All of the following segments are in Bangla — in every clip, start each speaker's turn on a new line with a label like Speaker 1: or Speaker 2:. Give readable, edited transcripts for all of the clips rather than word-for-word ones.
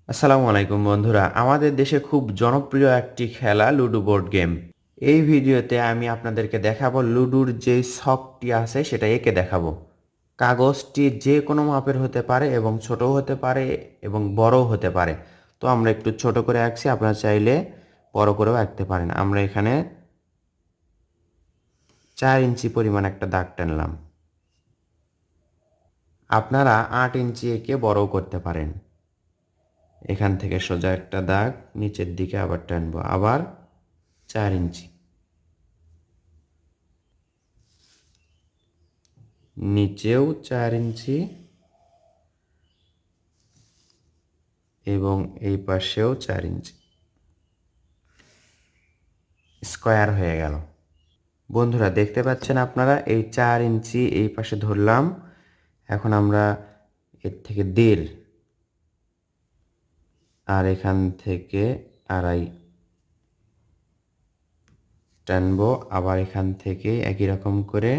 Speaker 1: আসসালামু আলাইকুম বন্ধুরা, আমাদের দেশে খুব জনপ্রিয় একটি খেলা লুডো বোর্ড গেম। এই ভিডিওতে আমি আপনাদেরকে দেখাবো লুডোর যে ছকটি আছে সেটা এঁকে দেখাবো। কাগজটি যে কোনো মাপের হতে পারে এবং ছোটও হতে পারে এবং বড়ও হতে পারে। তো আমরা একটু ছোট করে আঁকছি, আপনারা চাইলে বড় করেও আঁকতে পারেন। আমরা এখানে 4 ইঞ্চি পরিমাণ একটা দাগ টানলাম। আপনারা 8 ইঞ্চি এঁকে বড়ও করতে পারেন। এখান থেকে সোজা একটা দাগ নিচের দিকে আবার টানবো, আবার 4 ইঞ্চি, নিচেও 4 ইঞ্চি এবং এই পাশেও 4 ইঞ্চি। স্কোয়ার হয়ে গেল। বন্ধুরা দেখতে পাচ্ছেন আপনারা, এই 4 ইঞ্চি এই পাশে ধরলাম। এখন আমরা এর থেকে 1.5 আর এখান থেকে 2.5 টানবো, আবার এখান থেকে একই রকম করে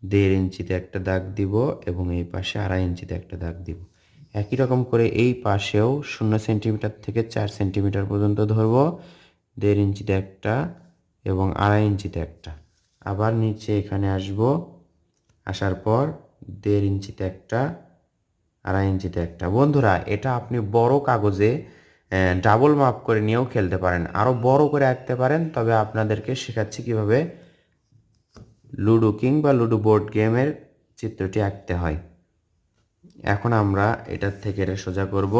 Speaker 1: 1.5 ইঞ্চিতে একটা দাগ দিব এবং এই পাশে 2.5 ইঞ্চিতে একটা দাগ দিব। একই রকম করে এই পাশেও 0 সেন্টিমিটার থেকে 4 সেন্টিমিটার পর্যন্ত ধরবো, 1.5 ইঞ্চিতে একটা এবং 2.5 ইঞ্চিতে একটা। আবার নিচে এখানে আসব, আসার পর 1.5 ইঞ্চিতে একটা, 2.5 ইঞ্চিতে একটা। বন্ধুরা এটা আপনি বড় কাগজে ডাবল মাপ করে নিয়েও খেলতে পারেন, আরও বড় করে আঁকতে পারেন। তবে আপনাদেরকে শেখাচ্ছি কিভাবে লুডো কিং বা লুডো বোর্ড গেমের চিত্রটি আঁকতে হয়। এখন আমরা এটার থেকে এটা সোজা করব,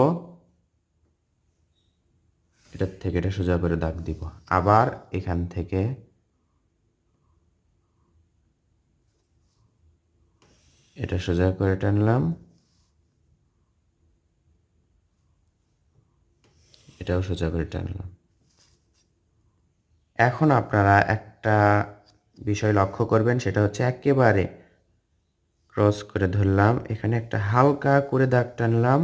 Speaker 1: এটার থেকে এটা সোজা করে দাগ দিব। আবার এখান থেকে এটা সোজা করে টানলাম, এটাও সোজা করে টানলাম। এখন আপনারা একটা বিষয় লক্ষ্য করবেন, সেটা হচ্ছে একেবারে ক্রস করে ধরলাম, এখানে একটা হালকা করে দাগ টানলাম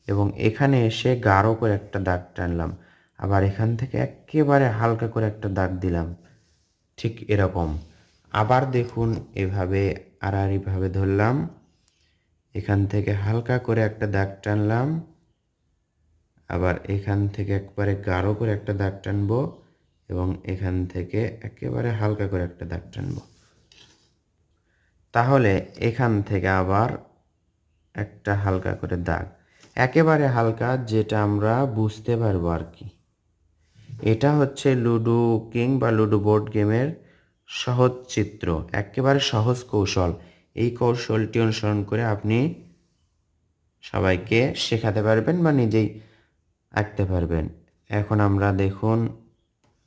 Speaker 1: এবং এখানে এসে গাঢ় করে একটা দাগ টানলাম। আবার এখান থেকে একেবারে হালকা করে একটা দাগ দিলাম, ঠিক এরকম। আবার দেখুন এভাবে আড়াআড়িভাবে ধরলাম, এখান থেকে হালকা করে একটা দাগ টানলাম, আবার এখান থেকে একবারে গাঢ় করে একটা দাগ টানবো এবং এখান থেকে একেবারে হালকা করে একটা দাগ টানবো। তাহলে এখান থেকে আবার একটা হালকা করে দাগ, একেবারে হালকা, যেটা আমরা বুঝতে পারবো আর কি। এটা হচ্ছে লুডো কিং বা লুডো বোর্ড গেমের সহজ চিত্র, একেবারে সহজ কৌশল। এই কৌশলটি অনুসরণ করে আপনি সবাইকে শেখাতে পারবেন বা নিজেই আঁকতে পারবেন। এখন আমরা দেখুন,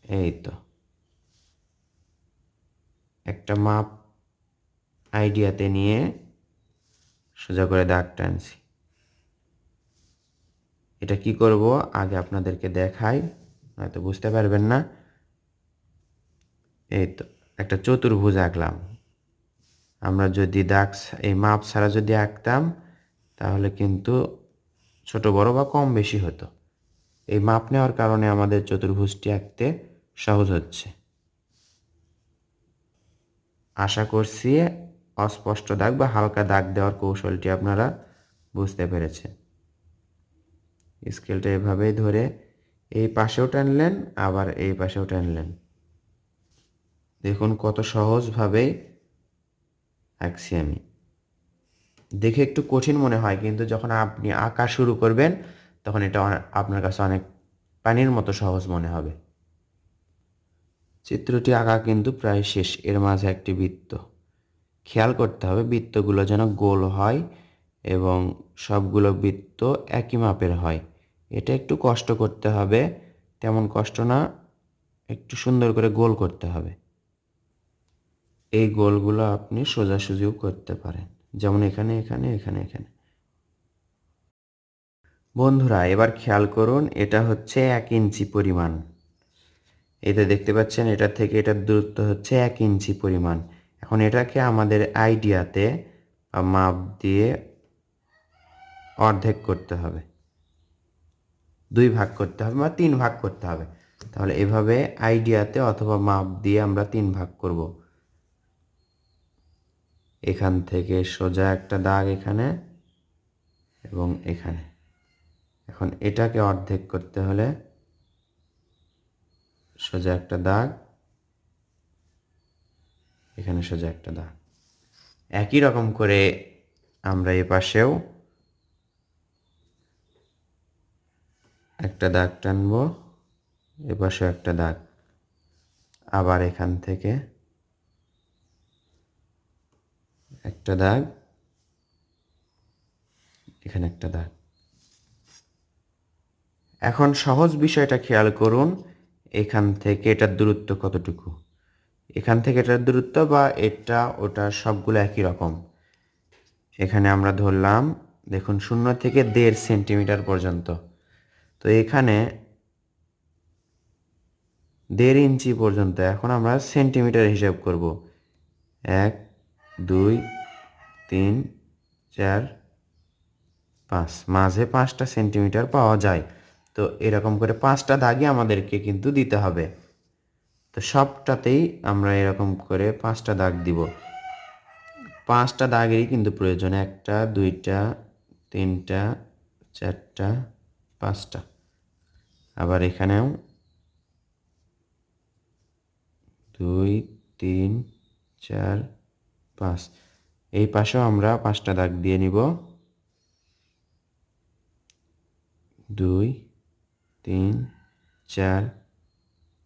Speaker 1: এই তো একটা মাপ আইডিয়াতে নিয়ে সোজা করে দাগ টানছি। এটা কি করব আগে আপনাদেরকে দেখাই, হয়তো বুঝতে পারবেন না। এই তো একটা চতুর্ভুজ আঁকলাম। আমরা যদি দাগ এই মাপ ছাড়া যদি আঁকতাম তাহলে কিন্তু ছোট বড় বা কম বেশি হতো। এই মাপ নেওয়ার কারণে আমাদের চতুর্ভুজটি আঁকতে সহজ হচ্ছে। আশা করছি অস্পষ্ট দাগ বা হালকা দাগ দেওয়ার কৌশলটি আপনারা বুঝতে পেরেছেন। স্কেলটা এভাবেই ধরে এই পাশেও টানলেন, আবার এই পাশেও টানলেন। দেখুন কত সহজভাবেই আঁকছি আমি। দেখে একটু কঠিন মনে হয়, কিন্তু যখন আপনি আঁকা শুরু করবেন তখন এটা আপনার কাছে অনেক পানির মতো সহজ মনে হবে। চিত্রটি আঁকা কিন্তু প্রায় শেষ। এর মাঝে একটি বৃত্ত, খেয়াল করতে হবে বৃত্তগুলো যেন গোল হয় এবং সবগুলো বৃত্ত একই মাপের হয়। এটা একটু কষ্ট করতে হবে, তেমন কষ্ট না, একটু সুন্দর করে গোল করতে হবে। এই গোলগুলো আপনি সোজাসুজিও করতে পারেন, যেমন এখানে এখানে এখানে এখানে। বন্ধুরা এবার খেয়াল করুন, এটা হচ্ছে 1 ইঞ্চি পরিমাণ। এটা দেখতে পাচ্ছেন, এটা থেকে এটার দূরত্ব হচ্ছে 1 ইঞ্চি পরিমাণ। এখন এটাকে আমাদের আইডিয়াতে বা মাপ দিয়ে অর্ধেক করতে হবে, 2 ভাগ করতে হবে বা 3 ভাগ করতে হবে। তাহলে এভাবে আইডিয়াতে অথবা মাপ দিয়ে আমরা 3 ভাগ করব। এখান থেকে সোজা একটা দাগ এখানে এবং এখানে, এখন এটাকে অর্ধেক করতে হলে সোজা একটা দাগ, এখানে সোজা একটা দাগ। একই রকম করে আমরা এ পাশেও একটা দাগ টানবো, এ পাশেও একটা দাগ, আবার এখান থেকে একটা দাগ, এখানে একটা দাগ। এখন সহজ বিষয়টা খেয়াল করুন, এখান থেকে এটার দূরত্ব কতটুকু, এখান থেকে এটার দূরত্ব বা এটা ওটা সবগুলো একই রকম। এখানে আমরা ধরলাম, দেখুন 0 থেকে 1.5 সেন্টিমিটার পর্যন্ত। তো এখানে 1.5 ইঞ্চি পর্যন্ত। এখন আমরা সেন্টিমিটার হিসাব করব। 1 2 3 4 5, মাঝে 5টা সেন্টিমিটার পাওয়া যায়। তো এরকম করে 5টা দাগই আমাদেরকে কিন্তু দিতে হবে। তো সবটাতেই আমরা এরকম করে 5টা দাগ দিব। 5টা দাগেরই কিন্তু প্রয়োজন, 1টা 2টা 3টা 4টা 5টা। আবার এখানেও 2 3 4 5, এই পাশেও আমরা 5টা দাগ দিয়ে নিব। 2 3 4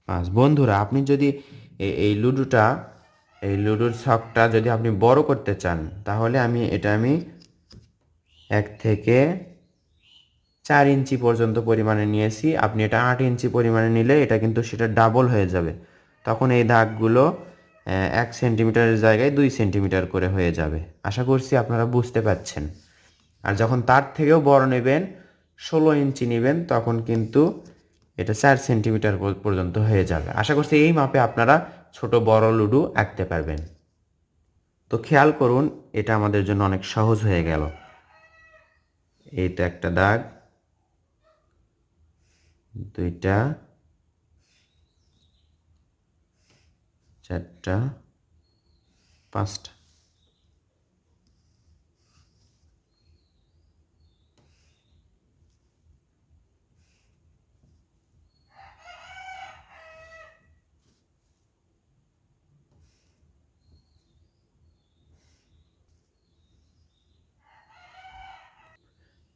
Speaker 1: 5। বন্ধুরা, আপনি যদি এই লুডোর ছকটা যদি আপনি বড় করতে চান, তাহলে আমি 1 থেকে 4 ইঞ্চি পর্যন্ত পরিমাণে নিয়েছি। আপনি এটা 8 ইঞ্চি পরিমাণে নিলে এটা কিন্তু সেটা ডাবল হয়ে যাবে। তখন এই দাগগুলো 1 সেন্টিমিটারের জায়গায় 2 সেন্টিমিটার করে হয়ে যাবে। আশা করছি আপনারা বুঝতে পারছেন। আর যখন তার থেকেও বড় নেবেন, 16 ইঞ্চি নেবেন, তখন কিন্তু এটা 4 সেন্টিমিটার পর্যন্ত হয়ে যাবে। আশা করছি এই মাপে আপনারা ছোট বড় লুডো আঁকতে পারবেন। তো খেয়াল করুন, এটা আমাদের জন্য অনেক সহজ হয়ে গেল। এই তো একটা দাগ, 2টা 4টা 5টা।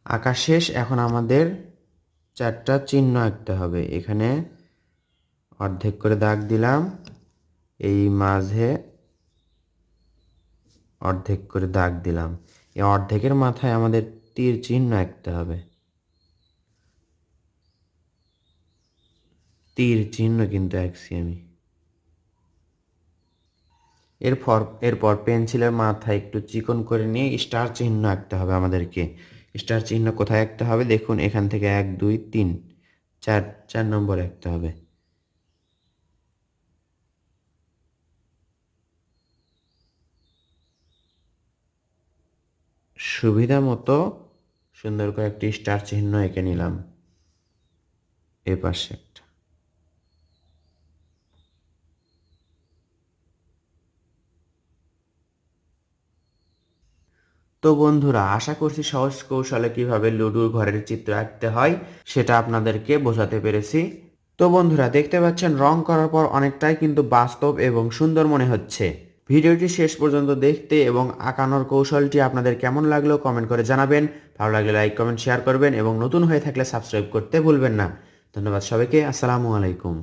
Speaker 1: আঁকা শেষ। এখন আমাদের 4টা চিহ্ন আঁকতে হবে। এখানে অর্ধেক করে দাগ দিলাম, এই মাঝে অর্ধেক করে দাগ দিলাম। এই অর্ধেকের মাথায় আমাদের তীর চিহ্ন আঁকতে হবে। তীর চিহ্ন কিন্তু আঁকছি আমি। এরপর পেন্সিলের মাথায় একটু চিকন করে নিয়ে স্টার চিহ্ন আঁকতে হবে আমাদেরকে। স্টার চিহ্ন কোথায় আঁকতে হবে দেখুন, এখান থেকে 1 2 3 4, 4 নম্বর আঁকতে হবে। সুবিধা মতো সুন্দর করে একটি স্টার চিহ্ন এঁকে নিলাম এ পাশে একটা। তো বন্ধুরা, আশা করছি সহজ কৌশলে কিভাবে লুডোর ঘরের চিত্র আঁকতে হয় সেটা আপনাদেরকে বোঝাতে পেরেছি। তো বন্ধুরা, দেখতে পাচ্ছেন রং করার পর অনেকটাই কিন্তু বাস্তব এবং সুন্দর মনে হচ্ছে। ভিডিওটি শেষ পর্যন্ত দেখতে এবং আঁকানোর কৌশলটি আপনাদের কেমন লাগলো কমেন্ট করে জানাবেন। ভালো লাগলে লাইক কমেন্ট শেয়ার করবেন এবং নতুন হয়ে থাকলে সাবস্ক্রাইব করতে ভুলবেন না। ধন্যবাদ সবাইকে। আসসালামু আলাইকুম।